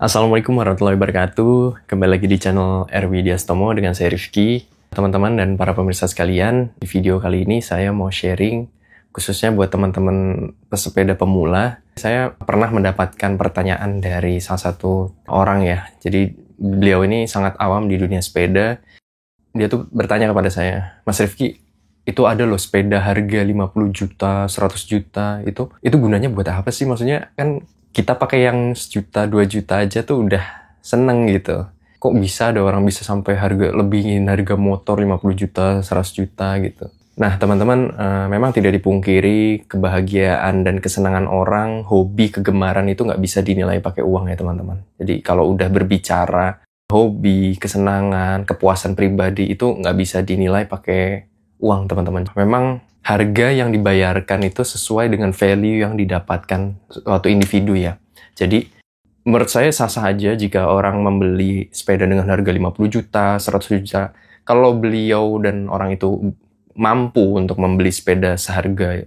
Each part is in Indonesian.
Assalamualaikum warahmatullahi wabarakatuh. Kembali lagi di channel RW Diastomo dengan saya Rifki. Teman-teman dan para pemirsa sekalian, di video kali ini saya mau sharing khususnya buat teman-teman pesepeda pemula. Saya pernah mendapatkan pertanyaan dari salah satu orang ya. Jadi beliau ini sangat awam di dunia sepeda. Dia tuh bertanya kepada saya, "Mas Rifki, itu ada loh sepeda harga 50 juta, 100 juta, itu gunanya buat apa sih? Maksudnya kan kita pakai yang 1 juta, 2 juta aja tuh udah seneng gitu. Kok bisa ada orang bisa sampai lebihin harga motor 50 juta, 100 juta gitu." Nah, teman-teman, memang tidak dipungkiri kebahagiaan dan kesenangan orang, hobi, kegemaran itu nggak bisa dinilai pakai uang ya teman-teman. Jadi kalau udah berbicara hobi, kesenangan, kepuasan pribadi itu nggak bisa dinilai pakai uang teman-teman. Memang harga yang dibayarkan itu sesuai dengan value yang didapatkan suatu individu ya. Jadi menurut saya sah-sah aja jika orang membeli sepeda dengan harga 50 juta, 100 juta. Kalau beliau dan orang itu mampu untuk membeli sepeda seharga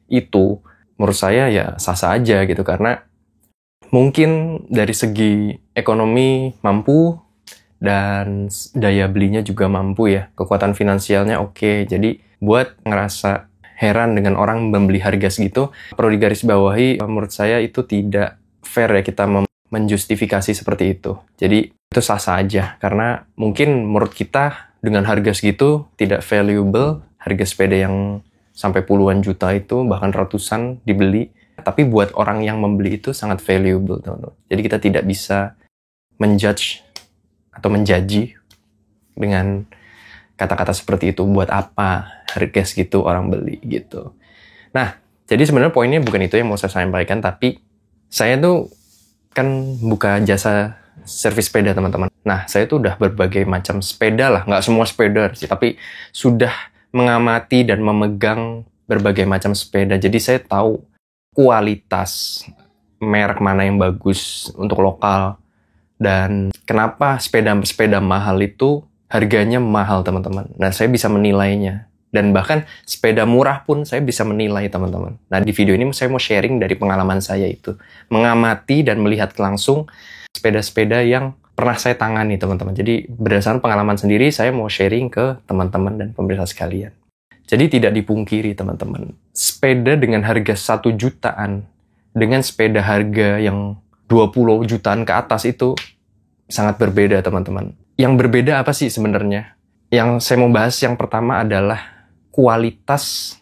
itu, menurut saya ya sah-sah aja gitu. Karena mungkin dari segi ekonomi mampu, dan daya belinya juga mampu ya, kekuatan finansialnya oke. Jadi buat ngerasa heran dengan orang membeli harga segitu, perlu digarisbawahi, menurut saya itu tidak fair ya kita menjustifikasi seperti itu. Jadi itu sah-sah aja, karena mungkin menurut kita dengan harga segitu tidak valuable, harga sepeda yang sampai puluhan juta itu, bahkan ratusan dibeli, tapi buat orang yang membeli itu sangat valuable, teman-teman. Jadi kita tidak bisa menjudge atau menjaji dengan kata-kata seperti itu. Buat apa harga segitu orang beli gitu. Nah, jadi sebenarnya poinnya bukan itu yang mau saya sampaikan, tapi saya tuh kan buka jasa servis sepeda teman-teman. Nah, saya tuh udah berbagai macam sepeda lah, nggak semua sepeda sih, tapi sudah mengamati dan memegang berbagai macam sepeda. Jadi saya tahu kualitas merek mana yang bagus untuk lokal. Dan kenapa sepeda mahal itu harganya mahal, teman-teman. Nah, saya bisa menilainya. Dan bahkan sepeda murah pun saya bisa menilai, teman-teman. Nah, di video ini saya mau sharing dari pengalaman saya itu. Mengamati dan melihat langsung sepeda-sepeda yang pernah saya tangani, teman-teman. Jadi, berdasarkan pengalaman sendiri, saya mau sharing ke teman-teman dan pemirsa sekalian. Jadi, tidak dipungkiri, teman-teman. Sepeda dengan harga 1 jutaan, dengan sepeda harga yang 20 jutaan ke atas itu sangat berbeda, teman-teman. Yang berbeda apa sih sebenarnya? Yang saya mau bahas yang pertama adalah kualitas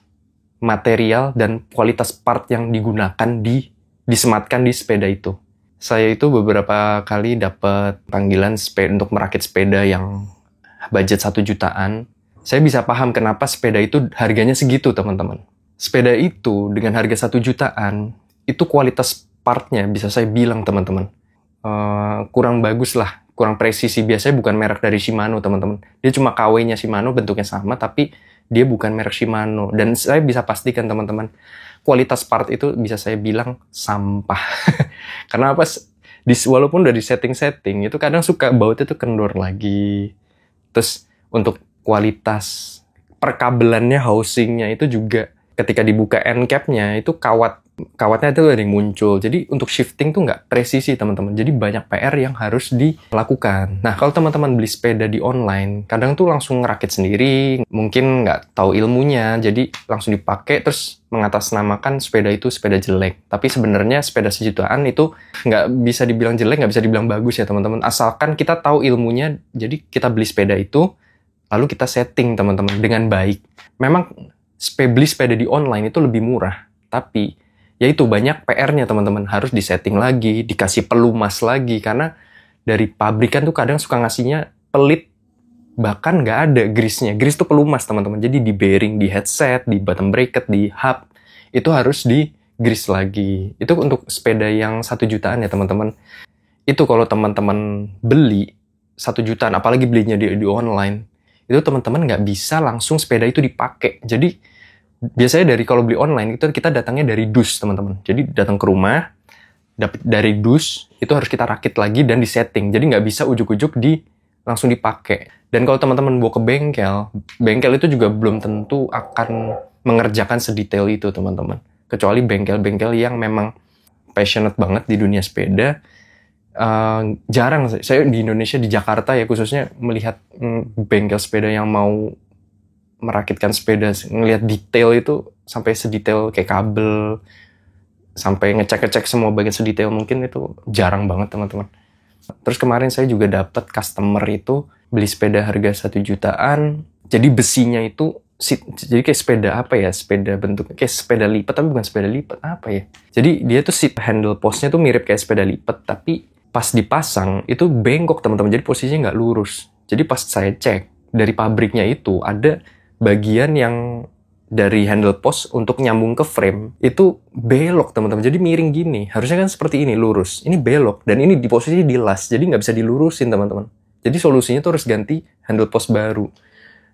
material dan kualitas part yang digunakan disematkan di sepeda itu. Saya itu beberapa kali dapat panggilan untuk merakit sepeda yang budget 1 jutaan. Saya bisa paham kenapa sepeda itu harganya segitu, teman-teman. Sepeda itu dengan harga 1 jutaan, itu kualitas partnya bisa saya bilang, teman-teman, kurang bagus lah, kurang presisi. Biasanya bukan merek dari Shimano, teman-teman. Dia cuma KW-nya Shimano, bentuknya sama, tapi dia bukan merek Shimano. Dan saya bisa pastikan, teman-teman, kualitas part itu bisa saya bilang sampah. Karena apa? Walaupun udah di setting-setting, itu kadang suka bautnya tuh kendor lagi. Terus untuk kualitas perkabelannya, housingnya itu juga ketika dibuka end cap-nya, itu kawatnya itu ada yang muncul. Jadi untuk shifting tuh nggak presisi, teman-teman. Jadi banyak PR yang harus dilakukan. Nah, kalau teman-teman beli sepeda di online, kadang tuh langsung ngerakit sendiri, mungkin nggak tahu ilmunya, jadi langsung dipakai terus mengatasnamakan sepeda itu sepeda jelek. Tapi sebenarnya sepeda sejutaan itu nggak bisa dibilang jelek, nggak bisa dibilang bagus ya, teman-teman. Asalkan kita tahu ilmunya, jadi kita beli sepeda itu, lalu kita setting, teman-teman, dengan baik. Memang beli sepeda di online itu lebih murah, tapi ya itu banyak PR-nya, teman-teman. Harus disetting lagi, dikasih pelumas lagi, karena dari pabrikan tuh kadang suka ngasihnya pelit, bahkan nggak ada grease-nya. Grease tuh pelumas, teman-teman. Jadi di bearing, di headset, di bottom bracket, di hub, itu harus di grease lagi. Itu untuk sepeda yang 1 jutaan ya, teman-teman. Itu kalau teman-teman beli 1 jutaan, apalagi belinya di online, itu teman-teman nggak bisa langsung sepeda itu dipakai. Jadi biasanya kalau beli online itu kita datangnya dari dus, teman-teman. Jadi datang ke rumah, dari dus itu harus kita rakit lagi dan disetting. Jadi nggak bisa ujuk-ujuk langsung dipakai. Dan kalau teman-teman bawa ke bengkel itu juga belum tentu akan mengerjakan sedetail itu, teman-teman. Kecuali bengkel-bengkel yang memang passionate banget di dunia sepeda, Jarang saya di Indonesia, di Jakarta ya khususnya, melihat bengkel sepeda yang mau merakitkan sepeda, ngelihat detail itu sampai sedetail kayak kabel, sampai ngecek-ngecek semua bagian sedetail mungkin, itu jarang banget teman-teman. Terus kemarin saya juga dapat customer itu beli sepeda harga 1 jutaan, jadi besinya itu jadi kayak sepeda apa ya, sepeda bentuknya kayak sepeda lipat tapi bukan sepeda lipat, apa ya, jadi dia tuh seat handle postnya tuh mirip kayak sepeda lipat, tapi pas dipasang itu bengkok teman-teman, jadi posisinya nggak lurus. Jadi pas saya cek dari pabriknya itu ada bagian yang dari handle post untuk nyambung ke frame itu belok teman-teman, jadi miring gini. Harusnya kan seperti ini lurus, ini belok, dan ini di posisi di las, jadi nggak bisa dilurusin teman-teman. Jadi solusinya tuh harus ganti handle post baru.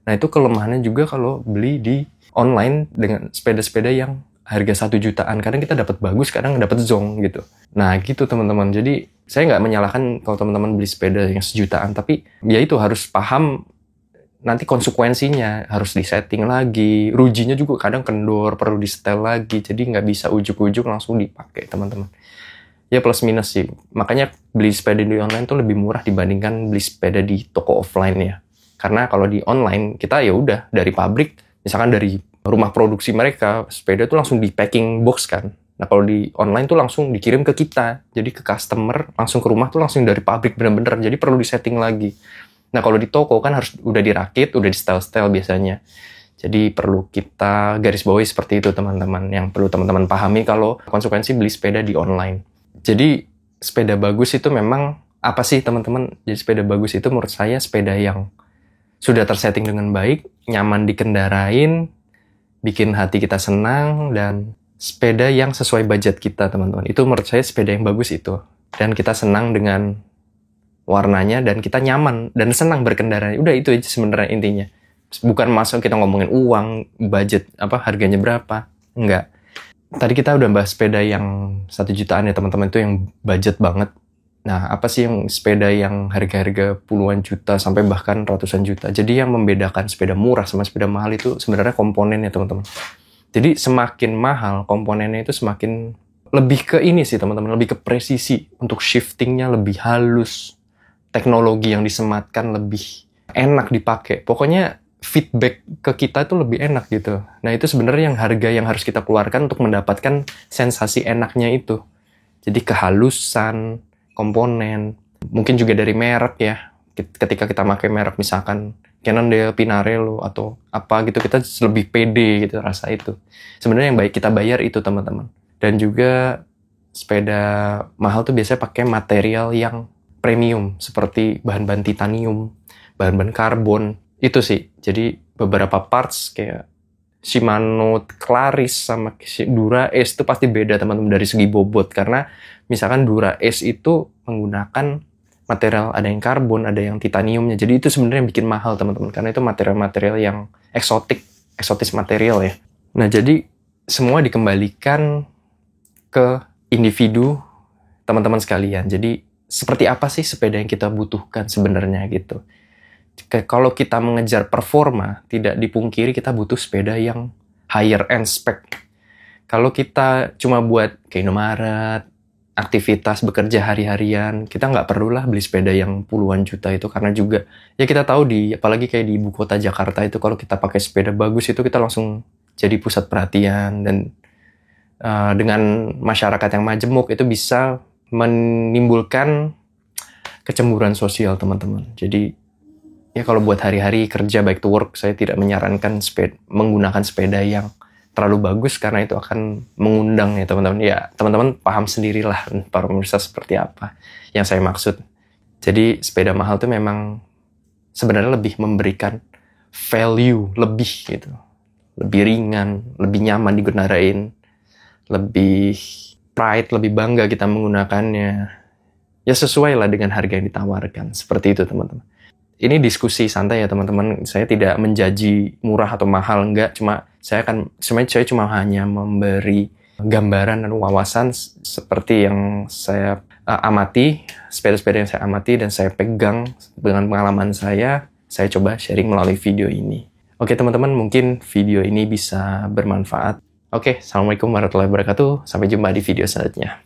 Nah itu kelemahannya juga kalau beli di online dengan sepeda-sepeda yang harga 1 jutaan. Kadang kita dapat bagus, kadang dapat zonk gitu. Nah gitu teman-teman. Jadi saya nggak menyalahkan kalau teman-teman beli sepeda yang 1 jutaan, tapi ya itu harus paham nanti konsekuensinya, harus disetting lagi. Rujinya juga kadang kendor, perlu di-setel lagi. Jadi nggak bisa ujuk-ujuk langsung dipakai teman-teman. Ya plus minus sih. Makanya beli sepeda di online tuh lebih murah dibandingkan beli sepeda di toko offline ya. Karena kalau di online kita ya udah dari pabrik, misalkan dari rumah produksi mereka, sepeda tuh langsung di packing box kan. Nah kalau di online tuh langsung dikirim ke kita, jadi ke customer langsung ke rumah tuh langsung dari pabrik bener-bener. Jadi perlu disetting lagi. Nah kalau di toko kan harus udah dirakit, udah di style-style biasanya. Jadi perlu kita garis bawahi seperti itu teman-teman. Yang perlu teman-teman pahami kalau konsekuensi beli sepeda di online. Jadi sepeda bagus itu memang apa sih teman-teman? Jadi sepeda bagus itu menurut saya sepeda yang sudah tersetting dengan baik, nyaman dikendarain, bikin hati kita senang, dan sepeda yang sesuai budget kita teman-teman. Itu menurut saya sepeda yang bagus itu. Dan kita senang dengan warnanya, dan kita nyaman dan senang berkendara. Udah itu aja sebenarnya intinya. Bukan masuk kita ngomongin uang, budget, harganya berapa. Enggak. Tadi kita udah bahas sepeda yang 1 jutaan ya teman-teman, itu yang budget banget. Nah, apa sih yang sepeda yang harga-harga puluhan juta sampai bahkan ratusan juta. Jadi yang membedakan sepeda murah sama sepeda mahal itu sebenarnya komponennya teman-teman. Jadi semakin mahal komponennya itu semakin lebih ke ini sih teman-teman, lebih ke presisi. Untuk shiftingnya lebih halus. Teknologi yang disematkan lebih enak dipakai. Pokoknya feedback ke kita itu lebih enak gitu. Nah itu sebenarnya yang harga yang harus kita keluarkan untuk mendapatkan sensasi enaknya itu. Jadi kehalusan komponen, mungkin juga dari merek ya. Ketika kita pakai merek misalkan Cannondale, Pinarello atau apa gitu, kita lebih pede gitu rasa itu. Sebenarnya yang baik kita bayar itu teman-teman. Dan juga sepeda mahal tuh biasanya pakai material yang premium seperti bahan-bahan titanium, bahan-bahan karbon. Itu sih. Jadi beberapa parts kayak Shimano Claris sama Dura Ace itu pasti beda teman-teman dari segi bobot, karena misalkan Dura Ace itu menggunakan material, ada yang karbon, ada yang titaniumnya. Jadi itu sebenarnya yang bikin mahal teman-teman, karena itu material-material yang eksotis material ya. Nah jadi semua dikembalikan ke individu teman-teman sekalian. Jadi seperti apa sih sepeda yang kita butuhkan sebenarnya gitu. Kalau kita mengejar performa, tidak dipungkiri kita butuh sepeda yang higher end spec. Kalau kita cuma buat ke Indomaret, aktivitas bekerja hari-harian, kita nggak perlulah beli sepeda yang puluhan juta itu, karena juga ya kita tahu apalagi kayak di ibu kota Jakarta itu, kalau kita pakai sepeda bagus itu kita langsung jadi pusat perhatian, dan dengan masyarakat yang majemuk itu bisa menimbulkan kecemburuan sosial teman-teman. Jadi ya kalau buat hari-hari kerja back to work, saya tidak menyarankan menggunakan sepeda yang terlalu bagus, karena itu akan mengundang ya teman-teman. Ya teman-teman paham sendirilah para pemirsa seperti apa yang saya maksud. Jadi sepeda mahal itu memang sebenarnya lebih memberikan value lebih gitu. Lebih ringan, lebih nyaman digendarain, lebih pride, lebih bangga kita menggunakannya. Ya sesuai lah dengan harga yang ditawarkan. Seperti itu teman-teman. Ini diskusi santai ya teman-teman. Saya tidak menjaji murah atau mahal, enggak. Saya cuma hanya memberi gambaran dan wawasan seperti yang saya amati, sepeda-sepeda yang saya amati dan saya pegang dengan pengalaman saya coba sharing melalui video ini. Oke teman-teman, mungkin video ini bisa bermanfaat. Oke, assalamualaikum warahmatullahi wabarakatuh. Sampai jumpa di video selanjutnya.